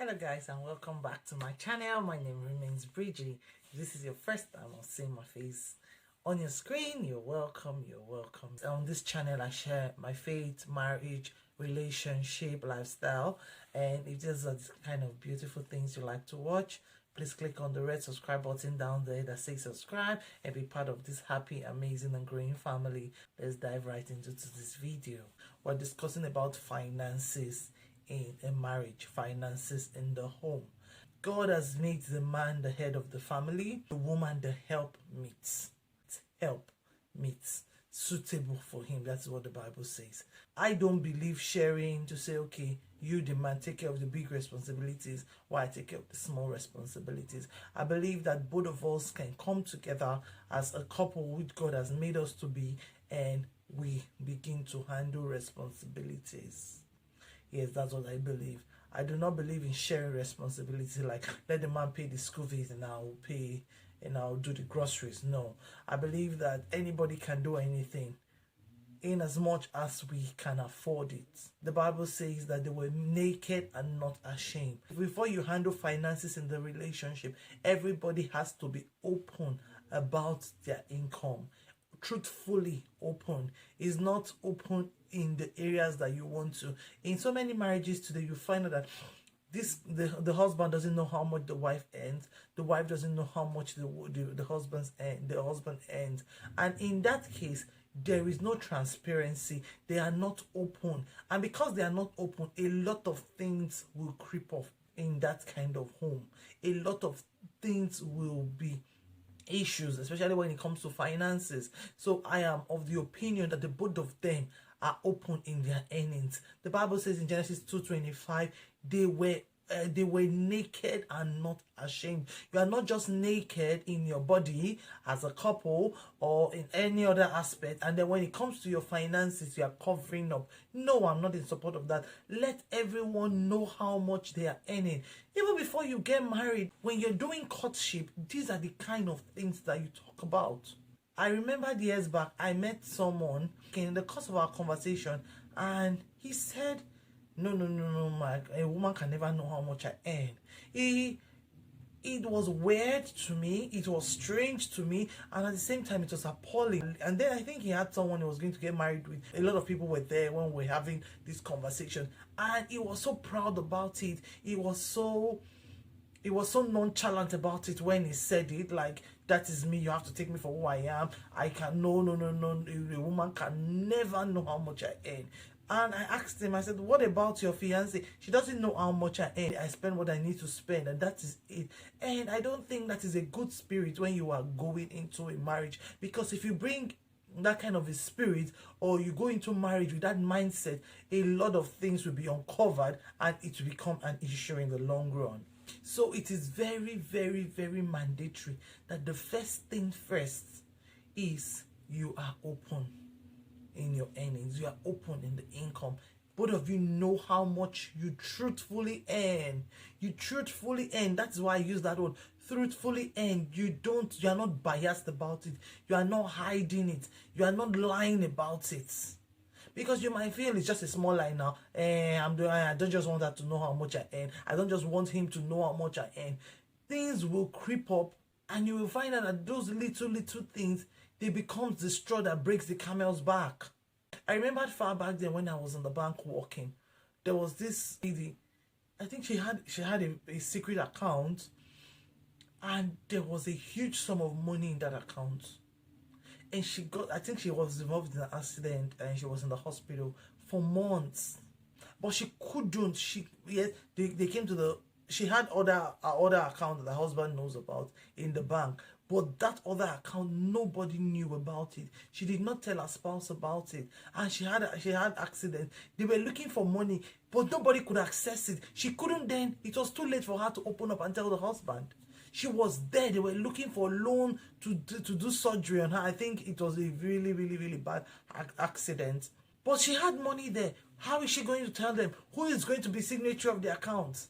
Hello guys, and welcome back to my channel. My name remains Bridgie. If this is your first time on seeing my face on your screen, you're welcome. On this channel I share my faith, marriage, relationship, lifestyle, and if these are the kind of beautiful things you like to watch, please click on the red subscribe button down there that says subscribe and be part of this happy, amazing and growing family. Let's dive right into this video. We're discussing about finances in a marriage, finances in the home. God has made the man the head of the family, the woman the helpmeet. Helpmeet, suitable for him. That's what the Bible says. I don't believe sharing to say, okay, you the man take care of the big responsibilities while I take care of the small responsibilities. I believe that both of us can come together as a couple which God has made us to be, and we begin to handle responsibilities. Yes, that's what I believe. I do not believe in sharing responsibility, like let the man pay the school fees and I'll pay and I'll do the groceries. No, I believe that anybody can do anything in as much as we can afford it. The Bible says that they were naked and not ashamed. Before you handle finances in the relationship, everybody has to be open about their income. Truthfully open. Is not open in the areas that you want to. In so many marriages today, you find out that the husband doesn't know how much the wife earns. The wife doesn't know how much the husband earns. And in that case, there is no transparency. They are not open. And because they are not open, a lot of things will creep up in that kind of home. A lot of things will be issues, especially when it comes to finances. So I am of the opinion that the both of them are open in their earnings. The Bible says in Genesis 2:25, they were naked and not ashamed. You are not just naked in your body as a couple or in any other aspect, and then when it comes to your finances, you are covering up. No, I'm not in support of that. Let everyone know how much they are earning. Even before you get married, when you're doing courtship, these are the kind of things that you talk about. I remember years back, I met someone in the course of our conversation, and he said, no, Mike, a woman can never know how much I earn. It was weird to me, it was strange to me, and at the same time it was appalling. And then I think he had someone he was going to get married with. A lot of people were there when we were having this conversation, and he was so proud about it. He was so nonchalant about it when he said it, like, that is me, you have to take me for who I am. I can, no, a woman can never know how much I earn. And I asked him, I said, what about your fiancé? She doesn't know how much I earn. I spend what I need to spend, and that is it. And I don't think that is a good spirit when you are going into a marriage, because if you bring that kind of a spirit, or you go into marriage with that mindset, a lot of things will be uncovered and it will become an issue in the long run. So it is very, very, very mandatory that the first thing first is you are open in your earnings. You are open in the income. Both of you know how much you truthfully earn. You truthfully earn. That's why I use that word. Truthfully earn. You are not biased about it. You are not hiding it. You are not lying about it. Because you might feel it's just a small lie now. I don't just want her to know how much I earn. I don't just want him to know how much I earn. Things will creep up, and you will find out that those little things, they become the straw that breaks the camel's back. I remember far back then when I was in the bank working, there was this lady. I think she had a secret account, and there was a huge sum of money in that account. And I think she was involved in an accident, and she was in the hospital for months. But she couldn't. They came to she had other account that the husband knows about in the bank. But that other account, nobody knew about it. She did not tell her spouse about it. And she had accident. They were looking for money, but nobody could access it. She couldn't then. It was too late for her to open up and tell the husband. She was there. They were looking for a loan to do surgery on her. I think it was a really, really, really bad accident. But she had money there. How is she going to tell them? Who is going to be signatory of the account?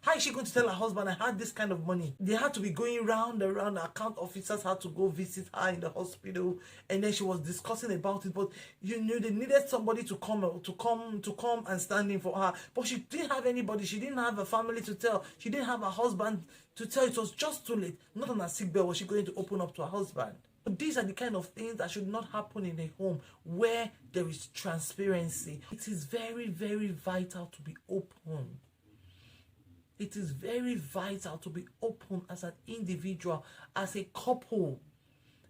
How is she going to tell her husband, I had this kind of money? They had to be going round and round. Account officers had to go visit her in the hospital, and then she was discussing about it. But you knew they needed somebody to come and stand in for her. But she didn't have anybody. She didn't have a family to tell. She didn't have a husband to tell. It was just too late. Not on her sick bed was she going to open up to her husband. But these are the kind of things that should not happen in a home where there is transparency. It is very, very vital to be open. It is very vital to be open as an individual, as a couple.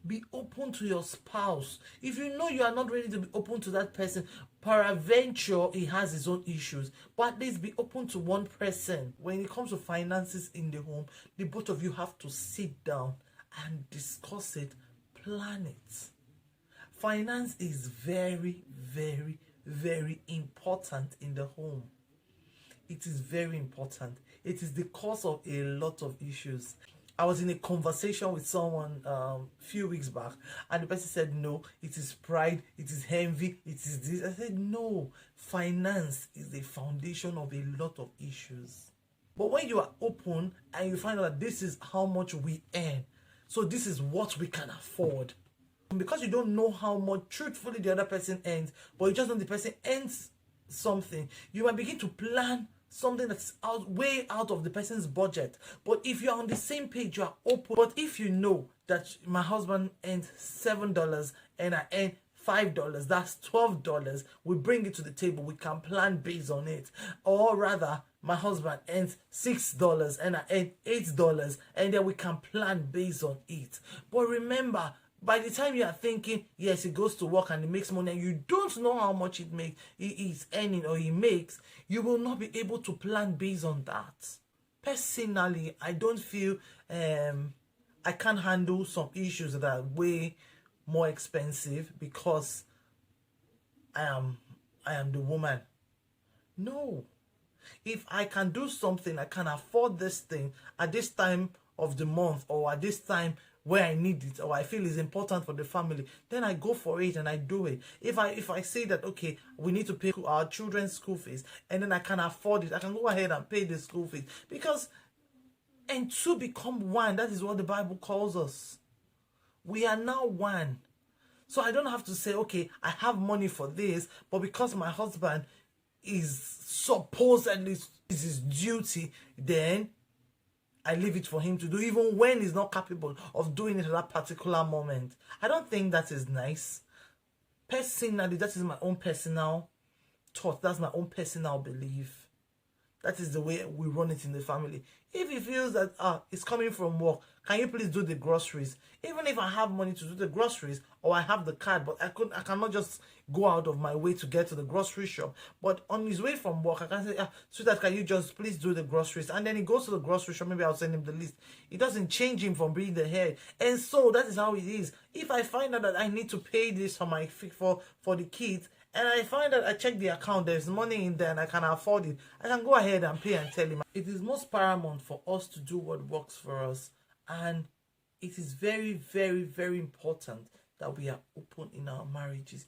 Be open to your spouse. If you know you are not ready to be open to that person, peradventure he has his own issues, but at least be open to one person. When it comes to finances in the home, the both of you have to sit down and discuss it, plan it. Finance is very, very, very important in the home. It is very important. It is the cause of a lot of issues. I was in a conversation with someone a few weeks back, and the person said, no, it is pride, it is envy, it is this. I said, no, finance is the foundation of a lot of issues. But when you are open and you find out that this is how much we earn, so this is what we can afford. Because you don't know how much truthfully the other person earns, but you just know the person earns something, you might begin to plan something that's way out of the person's budget. But if you're on the same page, you are open. But if you know that my husband earns $7 and I earn $5, that's $12, we bring it to the table, we can plan based on it. Or rather, my husband earns $6 and I earn $8, and then we can plan based on it. But remember, by the time you are thinking, yes, he goes to work and he makes money, and you don't know how much he is earning or he makes, you will not be able to plan based on that. Personally, I don't feel I can handle some issues that are way more expensive because I am the woman. No. If I can do something, I can afford this thing at this time of the month or at this time where I need it or I feel is important for the family, then I go for it and I do it. If I say that, okay, we need to pay our children's school fees and then I can afford it, I can go ahead and pay the school fees, because and two become one. That is what the Bible calls us. We are now one. So I don't have to say, okay, I have money for this, but because my husband is supposedly is his duty, then I leave it for him to do, even when he's not capable of doing it at that particular moment. I don't think that is nice. Personally, that is my own personal thought. That's my own personal belief. That is the way we run it in the family. If he feels that it's coming from work, can you please do the groceries? Even if I have money to do the groceries or I have the card, but I cannot just go out of my way to get to the grocery shop. But on his way from work, I can say, sweetheart, can you just please do the groceries? And then he goes to the grocery shop, maybe I'll send him the list. It doesn't change him from being the head. And so that is how it is. If I find out that I need to pay this for my for the kids, and I find that I check the account, there's money in there and I can afford it, I can go ahead and pay and tell him. It is most paramount for us to do what works for us. And it is very, very, very important that we are open in our marriages,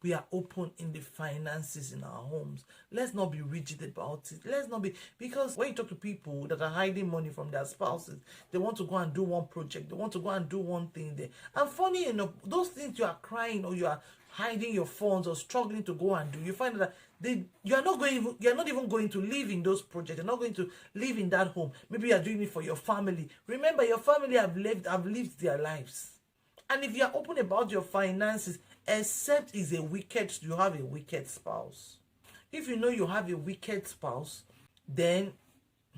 we are open in the finances in our homes. Let's not be rigid about it. Let's not be, because when you talk to people that are hiding money from their spouses, they want to go and do one project, they want to go and do one thing there. And funny enough, those things you are crying or you are hiding your funds or struggling to go and do, you find that you're not even going to live in those projects. You're not going to live in that home. Maybe you're doing it for your family. Remember, your family have lived their lives. And if you're open about your finances, except you have a wicked spouse. If you know you have a wicked spouse, then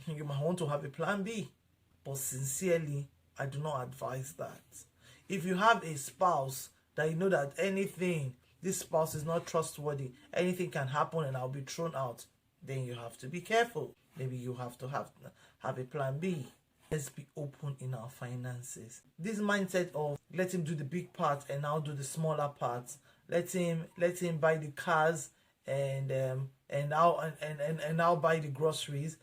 you might want to have a plan B. But sincerely, I do not advise that. If you have a spouse that you know that this spouse is not trustworthy, anything can happen and I'll be thrown out, then you have to be careful. Maybe you have to have a plan B. Let's be open in our finances. This mindset of let him do the big part and I'll do the smaller parts. Let him buy the cars and I'll buy the groceries.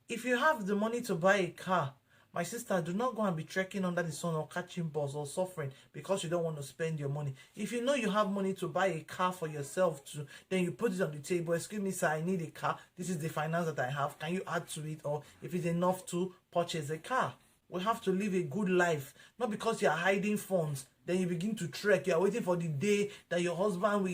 If you have the money to buy a car, My sister, do not go and be trekking under the sun or catching balls or suffering because you don't want to spend your money. If you know you have money to buy a car for yourself too, then you put it on the table. Excuse me, sir, I need a car. This is the finance that I have. Can you add to it? Or if it's enough to purchase a car. We have to live a good life. Not because you are hiding funds. Then you begin to trek. You are waiting for the day that your husband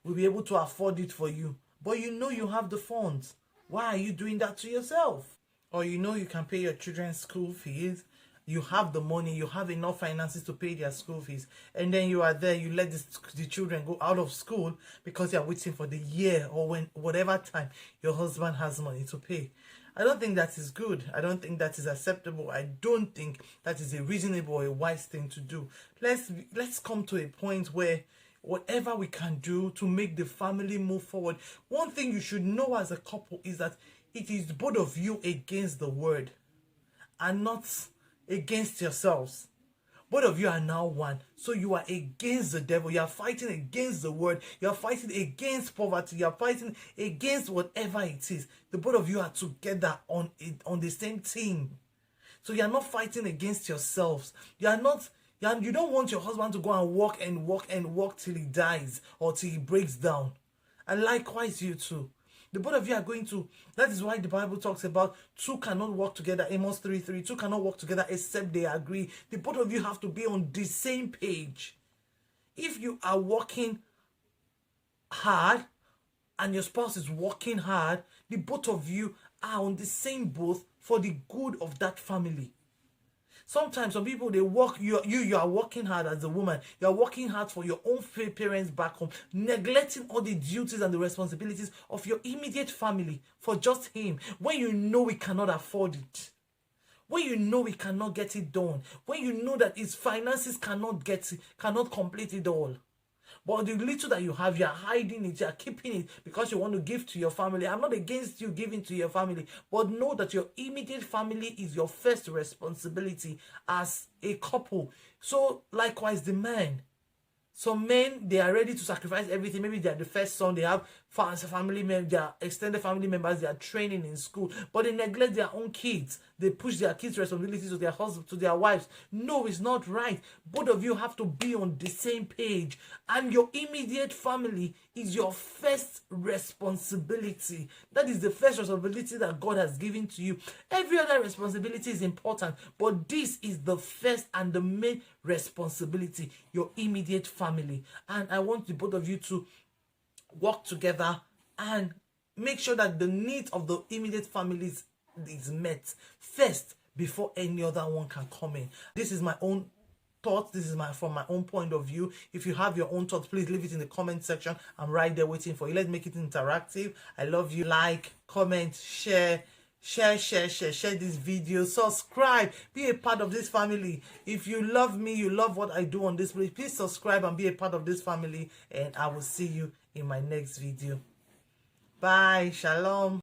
will be able to afford it for you. But you know you have the funds. Why are you doing that to yourself? Or you know you can pay your children's school fees. You have the money. You have enough finances to pay their school fees. And then you are there. You let the children go out of school because you are waiting for the year or whatever time your husband has money to pay. I don't think that is good. I don't think that is acceptable. I don't think that is a reasonable or a wise thing to do. Let's come to a point where whatever we can do to make the family move forward. One thing you should know as a couple is that it is both of you against the word and not against yourselves. Both of you are now one. So you are against the devil. You are fighting against the word. You are fighting against poverty. You are fighting against whatever it is. The both of you are together on the same team. So you are not fighting against yourselves. You don't want your husband to go and walk and walk and walk till he dies or till he breaks down. And likewise you too. The both of you are going to, that is why the Bible talks about two cannot walk together. Amos 3:3, two cannot walk together except they agree. The both of you have to be on the same page. If you are working hard and your spouse is working hard, the both of you are on the same boat for the good of that family. Sometimes some people, they work, you are working hard as a woman. You are working hard for your own parents back home, neglecting all the duties and the responsibilities of your immediate family for just him. When you know we cannot afford it. When you know we cannot get it done. When you know that his finances cannot complete it all. But the little that you have, you are hiding it, you are keeping it because you want to give to your family. I'm not against you giving to your family, but know that your immediate family is your first responsibility as a couple. So likewise the man. Some men, they are ready to sacrifice everything. Maybe they are the first son, they have family members, their extended family members, they are training in school, but they neglect their own kids. They push their kids' responsibilities to their husbands, to their wives. No, it's not right. Both of you have to be on the same page, and your immediate family is your first responsibility. That is the first responsibility that God has given to you. Every other responsibility is important, but this is the first and the main responsibility, your immediate family. And I want the both of you to work together and make sure that the needs of the immediate families is met first before any other one can come in. This is my own thoughts. This is from my own point of view. If you have your own thoughts, please leave it in the comment section. I'm right there waiting for you. Let's make it interactive. I love you. Like, comment, share this video, subscribe, be a part of this family. If you love me, you love what I do on this place, please subscribe and be a part of this family, and I will see you in my next video. Bye. Shalom.